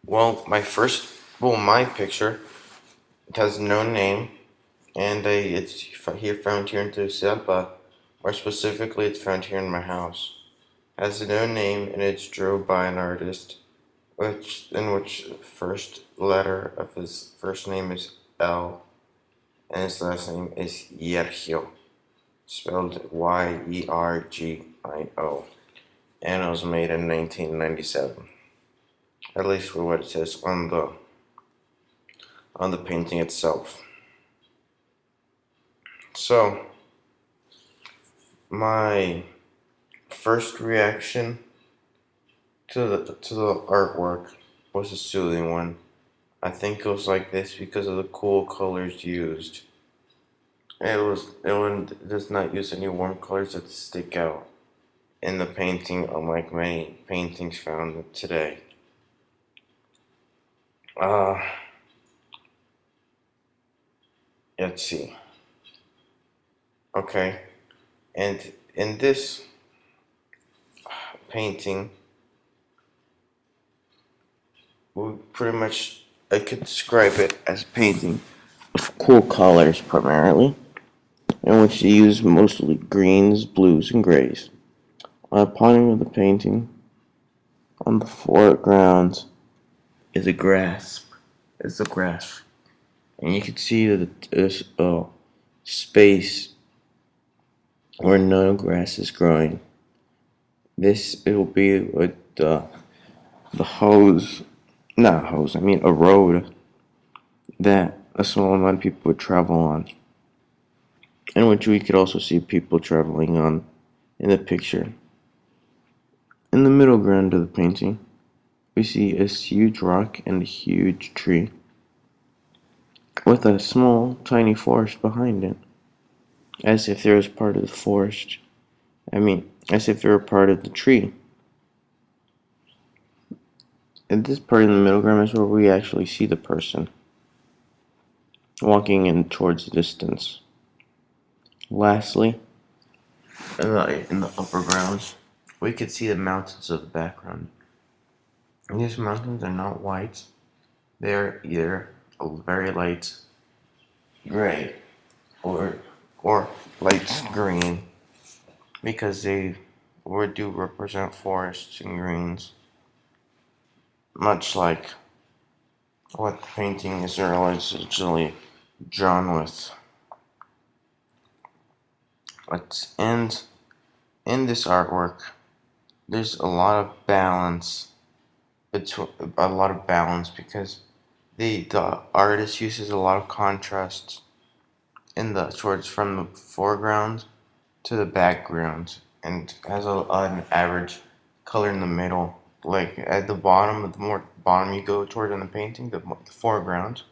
Well, my picture, it has no name, and it's here found here in Tucson, or specifically, it's found here in my house. It has no name, and it's drew by an artist, which first letter of his first name is L, and his last name is Yergio, spelled Yergio, and it was made in 1997. At least for what it says on the painting itself. So, my first reaction to the artwork was a soothing one. I think it was like this because of the cool colors used. It does not use any warm colors that stick out in the painting, unlike many paintings found today. Uh, let's see. Okay, and in this painting, we pretty much I could describe it as a painting of cool colors primarily, in which they use mostly greens, blues, and grays. On the bottom of the painting, on the foreground, is a grass. Is the grass, and you can see that there's a space where no grass is growing. This it will be with the hose, not hose. I mean a road that a small amount of people would travel on, and which we could also see people traveling on in the picture. In the middle ground of the painting, we see a huge rock and a huge tree, with a small, tiny forest behind it, as if there was part of the forest. As if they were part of the tree. And this part in the middle ground is where we actually see the person walking in towards the distance. Lastly, in the upper grounds, we could see the mountains of the background. And these mountains are not white; they're either a very light gray or or light green, because they do represent forests and greens, much like what the painting is originally drawn with. But in this artwork, there's a lot of balance because the artist uses a lot of contrast in the towards from the foreground to the background, and has an average color in the middle. Like at the bottom, the more bottom you go toward in the painting, the foreground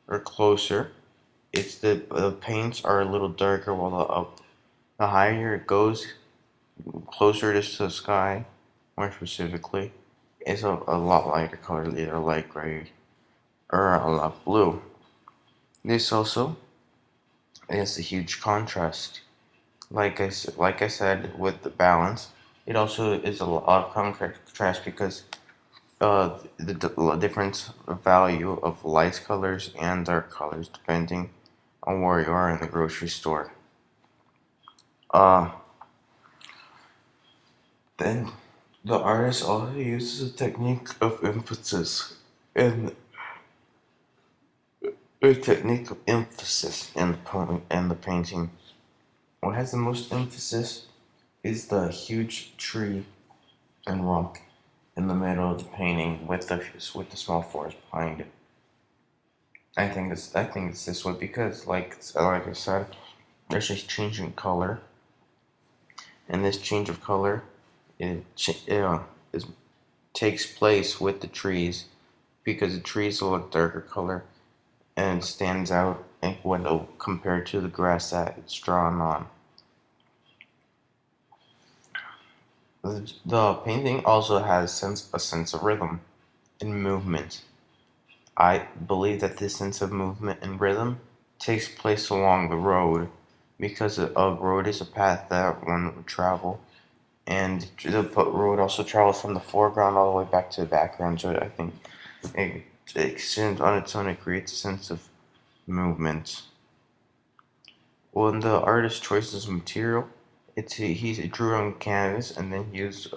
or closer, it's the paints are a little darker, while the higher it goes, closer it is to the sky, more specifically, it's a lot lighter color, either light gray or a lot blue. This also is a huge contrast. Like I said, with the balance, it also is a lot of contrast because the different value of light colors and dark colors depending on where you are in the grocery store. Uh, then the artist also uses a technique of emphasis and in the painting. What has the most emphasis is the huge tree and rock in the middle of the painting with the small forest behind it. I think it's this way because like I said, there's a change in color, and this change of color is takes place with the trees, because the trees are a darker color and it stands out when compared to the grass that it's drawn on. The painting also has a sense of rhythm and movement. I believe that this sense of movement and rhythm takes place along the road, because a road is a path that one would travel, and the road also travels from the foreground all the way back to the background. So I think It extends on its own. It creates a sense of movement. When the artist choices material, he drew on canvas and then used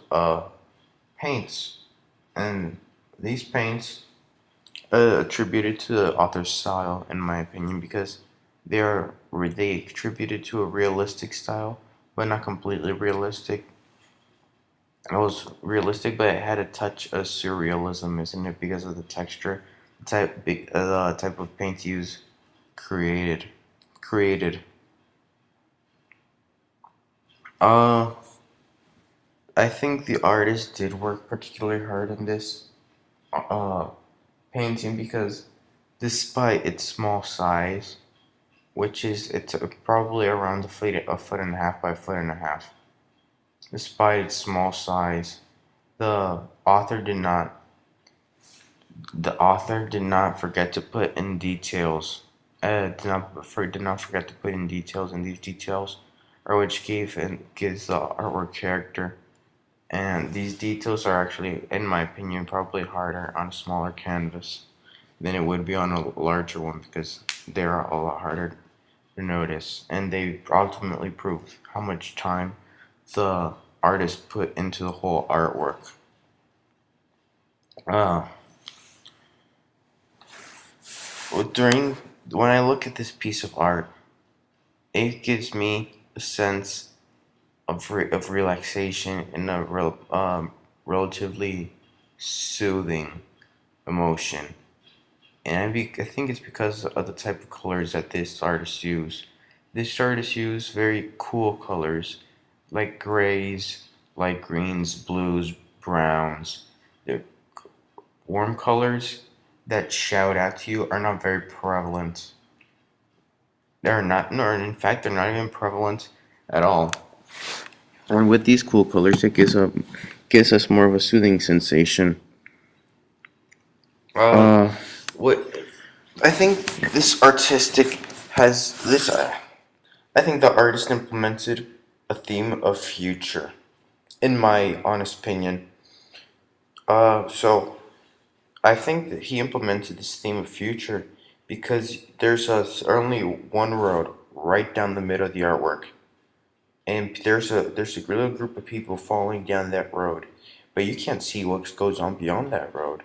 paints, and these paints attributed to the author's style, in my opinion, because they attributed to a realistic style, but not completely realistic. It was realistic, but it had a touch of surrealism, isn't it? Because of the texture, the type of paint used, created, created. Uh, I think the artist did work particularly hard on this uh painting because, despite its small size, which is it's probably around a foot and a half by a foot and a half. Despite its small size, the author did not the author did not forget to put in details. Did not forget to put in details, and these details are which gives the artwork character. And these details are actually, in my opinion, probably harder on a smaller canvas than it would be on a larger one because they're a lot harder to notice, and they ultimately prove how much time the artist put into the whole artwork. Uh, during when I look at this piece of art, it gives me a sense of relaxation and a relatively soothing emotion. And I think it's because of the type of colors that this artist used. This artist used very cool colors like grays, light greens, blues, browns. They're warm colors that shout out to you are not very prevalent. They're not, nor in fact, they're not even prevalent at all. And with these cool colors, it gives us more of a soothing sensation. Uh, what I think this artistic has this. I think the artist implemented a theme of future, in my honest opinion. So I think that he implemented this theme of future because only one road right down the middle of the artwork, and there's a little group of people following down that road, but you can't see what goes on beyond that road.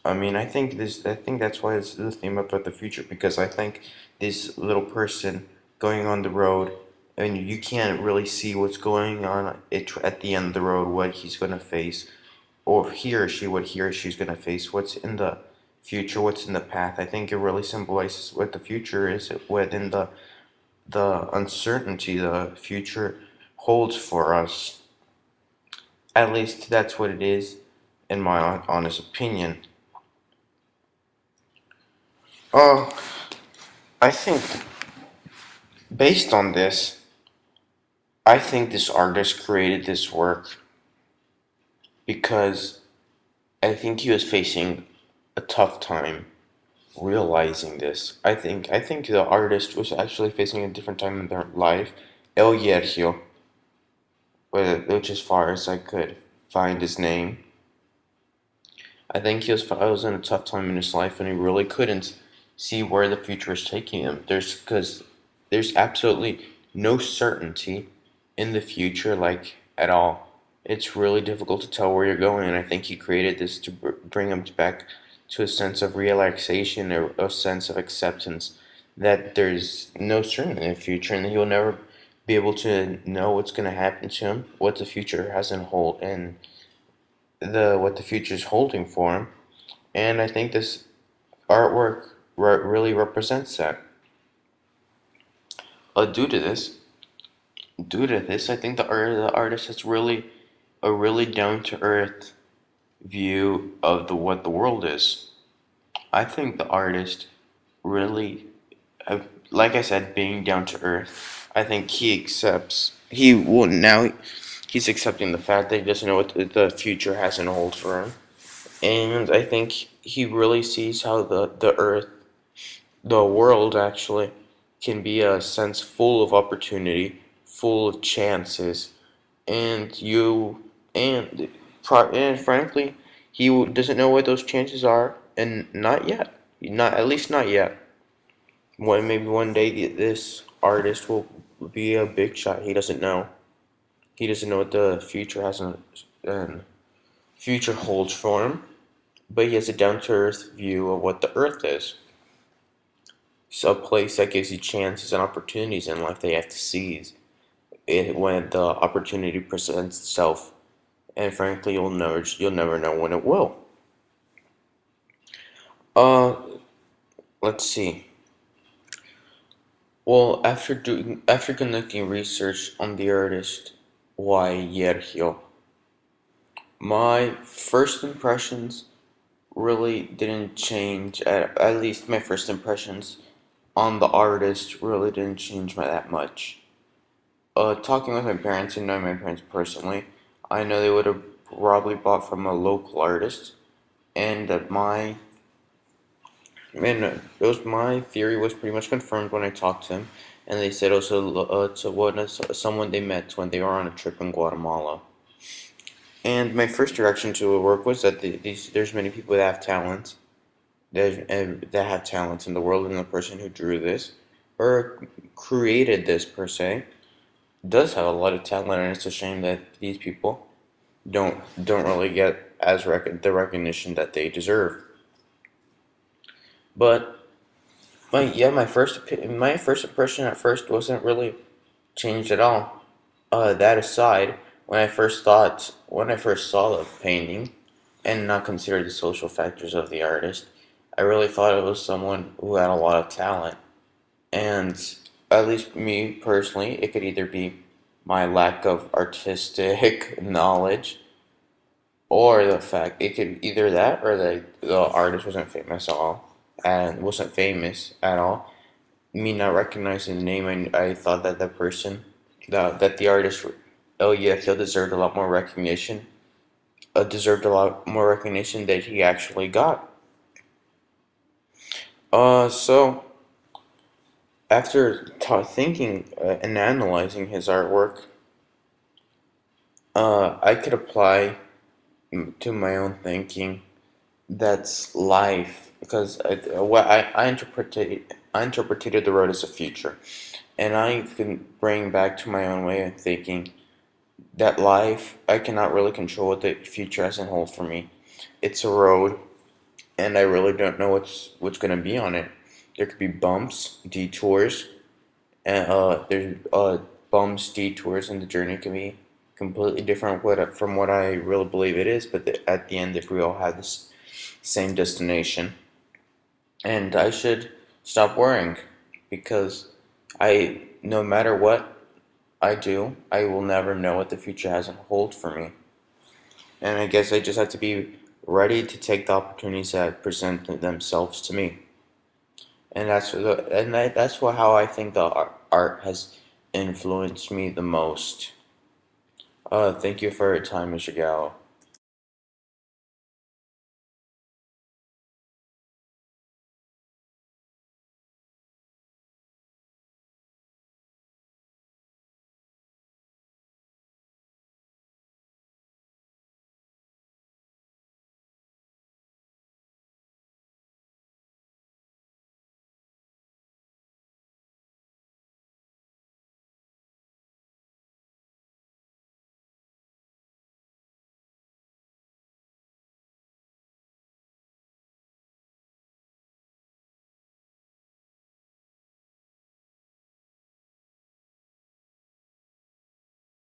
I mean, I think that's why it's the theme about the future, because I think this little person going on the road, and you can't really see what's going on at the end of the road, what he's gonna face, or what he or she's gonna face, what's in the future, what's in the path. I think it really symbolizes what the future is, within the uncertainty the future holds for us. At least that's what it is, in my honest opinion. Uh, I think based on this, I think this artist created this work because I think he was facing a tough time realizing this. I think the artist was actually facing a different time in their life. El Yergio, which as far as I could find his name. I think I was in a tough time in his life, and he really couldn't see where the future is taking him. Because there's absolutely no certainty in the future, like at all. It's really difficult to tell where you're going, and I think he created this to bring him back to a sense of relaxation, or a sense of acceptance that there's no certainty in the future, and that he'll never be able to know what's going to happen to him, what the future has in hold, and the what the future is holding for him. And I think this artwork really represents that. Uh, due to this, I think the artist has really a really down to earth view of the what the world is. I think the artist really, like I said, being down to earth. I think he's accepting the fact that he doesn't know what the future has in hold for him. And I think he really sees how the world actually can be a sense full of opportunity, full of chances, and and frankly, doesn't know what those chances are, and not yet. Not at least not yet. Maybe one day this artist will be a big shot. He doesn't know. He doesn't know what the future has future holds for him. But he has a down to earth view of what the earth is. So a place that gives you chances and opportunities in life that you have to seize it when the opportunity presents itself. And frankly, you'll never know when it will. Uh, let's see. Well, after conducting research on the artist Y. Yergio, my first impressions really didn't change. At least my first impressions on the artist really didn't change that much. Talking with my parents and knowing my parents personally, I know they would have probably bought from a local artist, and my theory was pretty much confirmed when I talked to them, and they said also someone they met when they were on a trip in Guatemala. And my first reaction to the work was that there's many people that have talent, that have talents in the world, and the person who drew this or created this per se does have a lot of talent, and it's a shame that these people don't really get the recognition that they deserve. But my first impression at first wasn't really changed at all. That aside, when I first saw the painting, and not consider the social factors of the artist, I really thought it was someone who had a lot of talent. And at least me personally, it could either be my lack of artistic knowledge, or the fact it could either that or the artist wasn't famous at all. Me not recognizing the name, and I thought that that the artist, oh yeah, he deserved a lot more recognition that he actually got. So after thinking and analyzing his artwork, I could apply to my own thinking that's life because I interpreted the road as a future, and I can bring back to my own way of thinking that life I cannot really control what the future has in hold for me. It's a road, and I really don't know what's gonna be on it. There could be bumps, detours, and there's bumps, detours, and the journey can be completely different from what I really believe it is. But at the end, if we all have this same destination, and I should stop worrying because no matter what I do, I will never know what the future has in hold for me. And I guess I just have to be ready to take the opportunities that present themselves to me. And how I think the art has influenced me the most. Thank you for your time, Mr. Gallo.